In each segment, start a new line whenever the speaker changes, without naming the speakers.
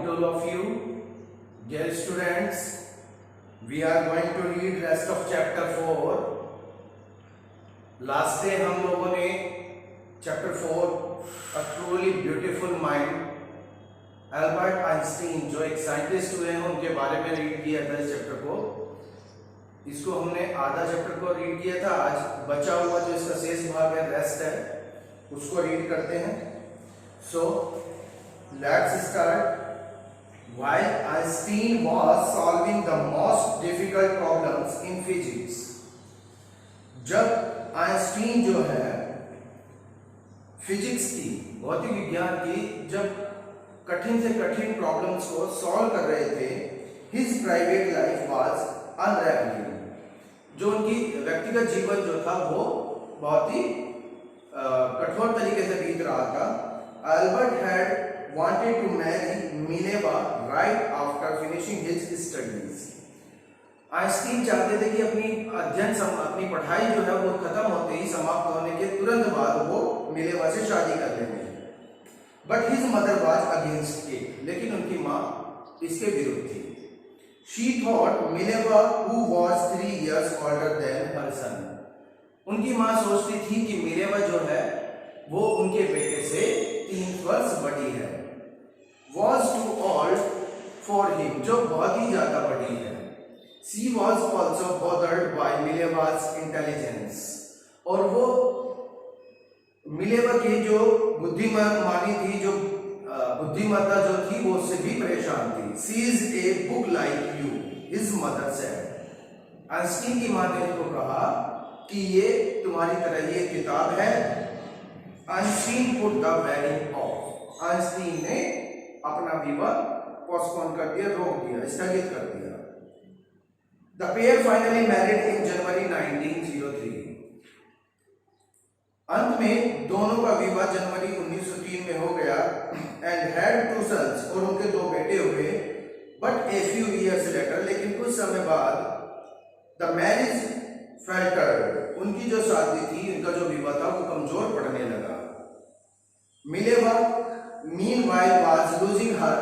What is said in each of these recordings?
to all of you, dear students. We are going to read rest of chapter 4. Last day हम लोगों ने chapter 4 A Truly Beautiful Mind Albert Einstein जो एक scientist हुए हैं उनके बारे में रीड किया था इस चैप्टर को। इसको हमने आधा चैप्टर को रीड किया था। आज बचा हुआ जो इसका शेष भाग है, रेस्ट है, उसको रीड करते हैं। So let's start. While Einstein was solving the most difficult problems in physics, जब आइंस्टीन जो है फिजिक्स की, भौतिक विज्ञान की, जब कठिन से कठिन प्रॉब्लम्स को सॉल्व कर रहे थे, हिज प्राइवेट लाइफ वाज अनरेगुलर। जो उनकी व्यक्तिगत जीवन जो था वो बहुत ही कठोर तरीके से बीत रहा था। Albert had wanted to marry Mileva right after finishing his studies. Einstein चाहते थे कि अपनी पढ़ाई जो है वो खत्म होते ही, समाप्त होने के तुरंत बाद वो मिलेवा से शादी कर लेंगे। But his mother was against it. लेकिन उनकी माँ इसके विरुद्ध थी। She thought Mileva, who was 3 years older than her son. उनकी माँ सोचती थी कि मिलेवा जो है वो उनके बेटे से 3 वर्ष बड़ी है। Was too old for him, जो बहुत ही ज्यादा बड़ी है। She was also bothered by Mileva's intelligence, और वो मिलेवा की जो बुद्धिमानी थी, जो बुद्धिमत्ता जो थी, वो उससे भी परेशान थी। She is a book like you, his mother said. Einstein की माँ ने उसको कहा कि ये तुम्हारी तरह ही एक किताब है। Einstein put the wedding off. Einstein ने अपना विवाह पोस्टपोन कर दिया, रोक दिया, स्थगित कर दिया। The pair finally married in January 1903. अंत में दोनों का विवाह जनवरी 1903 में हो गया। And had 2 sons, और उनके 2 बेटे हुए। But a few years later, लेकिन कुछ समय बाद the marriage faltered. उनकी जो शादी थी, उनका जो विवाह था, वो कमजोर पड़ने लगा। Mileva meanwhile was losing her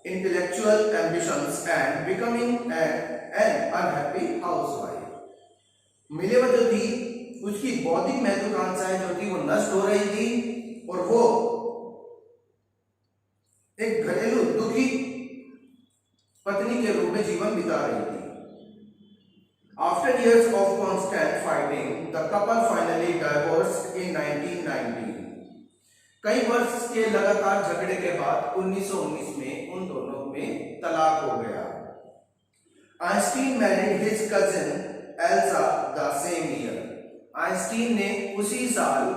intellectual ambitions and becoming an unhappy housewife. Mileva जो थी, उसकी बौद्धिक महत्वाकांक्षाएं जो थी वो नष्ट हो रही थी और वो एक घरेलू दुखी पत्नी के रूप में जीवन बिता रही थी। After years of constant fighting, the couple finally divorced in 1990. कई वर्ष के लगातार झगड़े के बाद 1919 में उन दोनों में तलाक हो गया। Einstein married his cousin Elsa the same year. Einstein ने उसी साल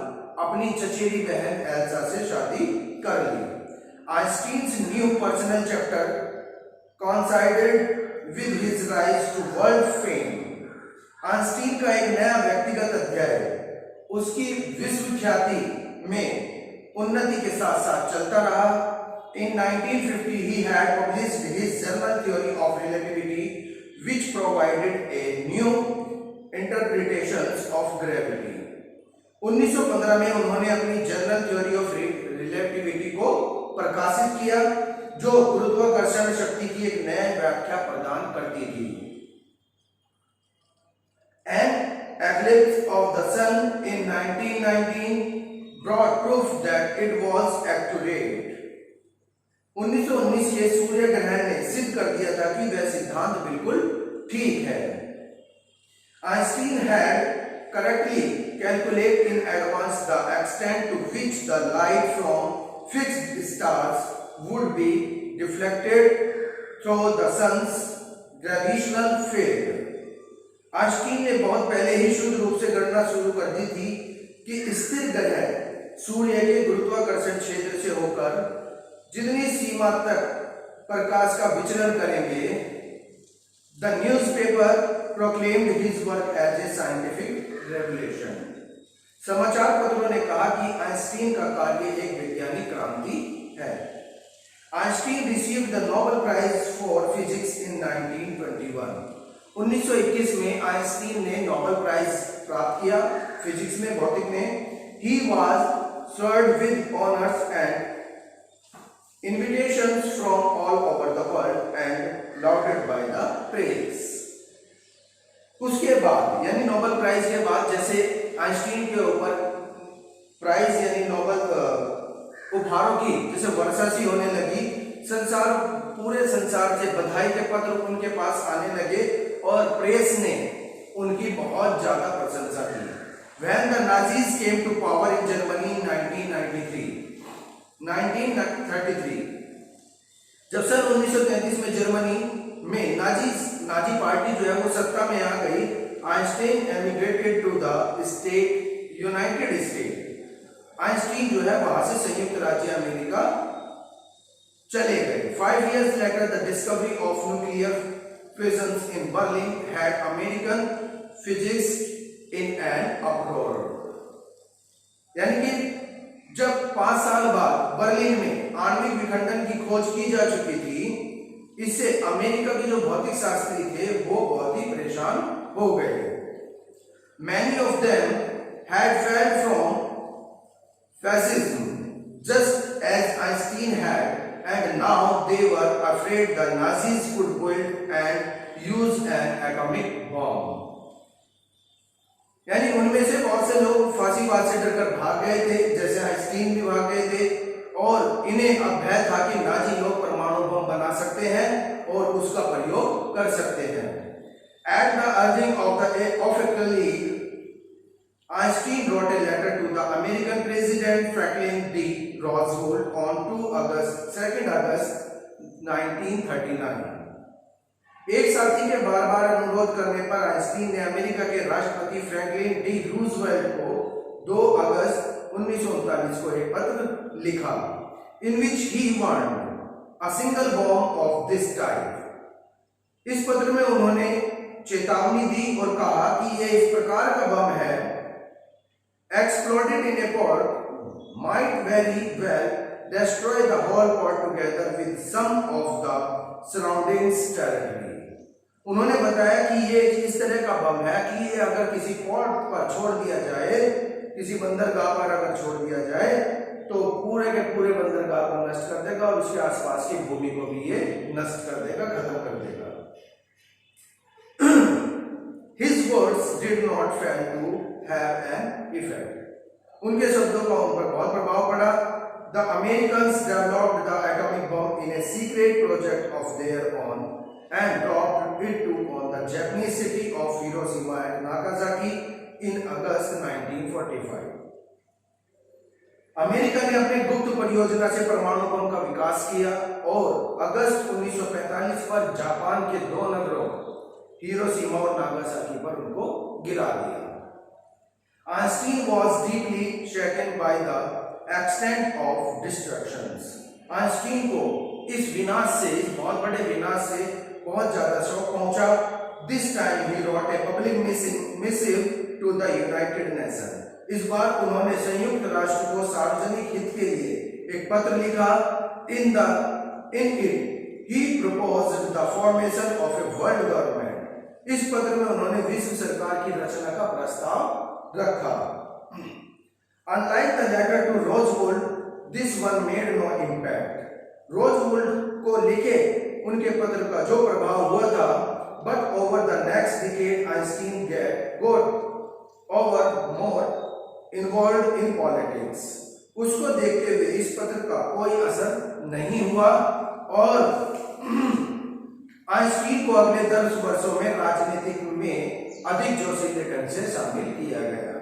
अपनी चचेरी बहन एल्सा से शादी कर ली। Einstein's new personal chapter coincided with his rise to world fame. Einstein का एक नया व्यक्तिगत अध्याय उसकी विश्व ख्याति में उन्नति के साथ साथ चलता रहा। In 1950 he had published his general theory of relativity, which provided a new interpretations of gravity. 1915 में उन्होंने अपनी जनरल थ्योरी ऑफ रिलेटिविटी को प्रकाशित किया, जो गुरुत्वाकर्षण शक्ति की एक नई व्याख्या प्रदान करती थी। An eclipse of the sun in 1919 brought proof that it was accurate. 1919 के सूर्य ग्रहण ने सिद्ध कर दिया था कि वह सिद्धांत बिल्कुल ठीक है। Einstein had correctly calculated in advance the extent to which the light from fixed stars would be deflected through the sun's gravitational field. Einstein ने बहुत पहले ही शुद्ध रूप से गणना शुरू कर दी थी कि स्थिर ग्रह सूर्य के गुरुत्वाकर्षण क्षेत्र से होकर जितनी सीमा तक प्रकाश का विचलन करेंगे। The newspaper proclaimed his work as a scientific revolution. समाचार पत्रों ने कहा कि आइंस्टीन का कार्य एक वैज्ञानिक क्रांति है। Einstein received the Nobel prize for physics in 1921. 1921 में आइंस्टीन ने नोबेल प्राइज प्राप्त किया फिजिक्स में, भौतिक में। He was served with honors and invitations from all जैसे वर्षा सी होने लगी, पूरे संसार से बधाई के पत्र उनके पास आने लगे और प्रेस ने उनकी बहुत ज्यादा प्रशंसा की। When the Nazis came to power in Germany in 1933, जब सन 1933 में जर्मनी में नाजी पार्टी जो है वो सत्ता में आ गई, Einstein emigrated to the United State. Einstein जो है वहां से संयुक्त राज्य अमेरिका चले गए। 5 years later, the discovery of nuclear fusions in Berlin had American physicists in an uproar। यानी कि जब 5 साल बाद बर्लिन में आणविक विखंडन की खोज की जा चुकी थी, इससे अमेरिका के जो भौतिक शास्त्री थे वो बहुत ही परेशान हो गए। Many of them had fled from fascism just as Einstein had, and now they were afraid the Nazis could build and use an atomic bomb। यानी उनमें से बहुत से लोग फांसीवाद से डरकर भाग गए थे, जैसे आइंस्टीन भी भाग गए थे, और इन्हें अब भय था कि नाजी लोग परमाणु बम बना सकते हैं और उसका प्रयोग कर सकते हैं। At the urging of a colleague, Einstein wrote a letter to the American President Franklin D. Roosevelt on 2 August 1939। एक साथी के बार बार अनुरोध करने पर आइंस्टीन ने अमेरिका के राष्ट्रपति फ्रैंकलिन डी रूजवेल्ट को 2 अगस्त 1939 को एक पत्र लिखा, in which he warned a single bomb of this type। इस पत्र में उन्होंने चेतावनी दी और कहा कि यह इस प्रकार का बम है, exploded in a pot might very well destroy the whole pot together with some of the surrounding territory। उन्होंने बताया कि ये इस तरह का बम है कि ये अगर किसी पॉट पर छोड़ दिया जाए, किसी बंदरगाह पर अगर छोड़ दिया जाए तो पूरे के पूरे बंदरगाह को नष्ट कर देगा और उसके आसपास की भूमि को भी ये नष्ट कर देगा, खत्म कर देगा। His words did not fail to have an effect। उनके शब्दों का उन पर बहुत प्रभाव पड़ा। The Americans developed the atomic bomb in a secret project of their own and dropped it on the Japanese city of Hiroshima and Nagasaki in August 1945। America ने अपने गुप्त परियोजना से परमाणु बम का विकास किया और अगस्त 1945 पर जापान के 2 नगरों हिरोशिमा और नागासाकी पर उनको गिरा दिया। Einstein was deeply shaken by the extent of destructions। Einstein को इस विनाश से, इस बहुत बड़े विनाश से बहुत ज्यादा शौक पहुंचा। This time he wrote a public missive to the United Nations। इस बार उन्होंने संयुक्त राष्ट्र को सार्वजनिक हित के लिए एक पत्र लिखा। In it he proposed the formation of a world government। इस पत्र में उन्होंने विश्व सरकार की रचना का प्रस्ताव रखा। Unlike the letter to Roosevelt, this one made no impact। Roosevelt को लिखे उनके पत्र का जो प्रभाव हुआ था, but over the next decade Einstein got more involved in politics। उसको देखते हुए इस पत्र का कोई असर नहीं हुआ और आइंस्टीन को अगले 10 वर्षों में राजनीतिक में अधिक जोशीले ढंग से शामिल किया गया।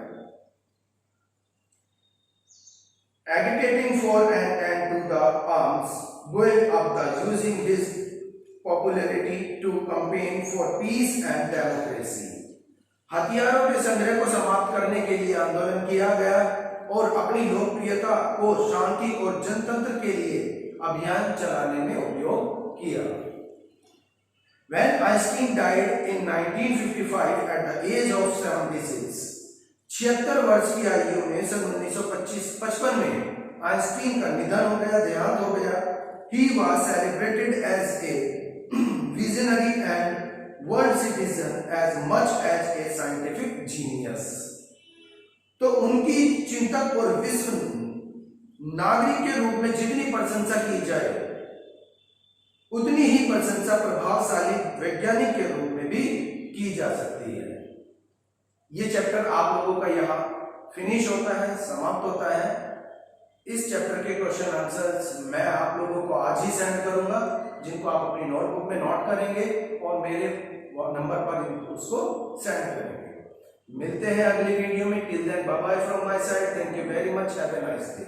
Agitating for an end to the arms, going up the using his popularity to campaign for peace and democracy। हथियारों के संग्रह को समाप्त करने के लिए आंदोलन किया गया और अपनी लोकप्रियता को शांति और जनतंत्र के लिए अभियान चलाने में उपयोग किया। When Einstein died in 1955 at the age of 76, 76 वर्ष की आयु में सन 1955 में आइंस्टीन का निधन हो गया, देहांत हो गया। He was celebrated as a visionary and world citizen as much as a scientific genius। तो उनकी चिंतक और विश्व नागरिक के रूप में जितनी प्रशंसा की जाए उतनी ही प्रशंसा प्रभावशाली वैज्ञानिक के रूप में भी की जा सकती है। ये चैप्टर आप लोगों का यहाँ फिनिश होता है, समाप्त होता है। इस चैप्टर के क्वेश्चन आंसर्स मैं आप लोगों को आज ही सेंड करूंगा, जिनको आप अपनी नोटबुक में नोट करेंगे और मेरे नंबर पर उसको सेंड करेंगे। मिलते हैं अगली वीडियो में। Till then bye bye from my side. Thank you very much. Have a nice day.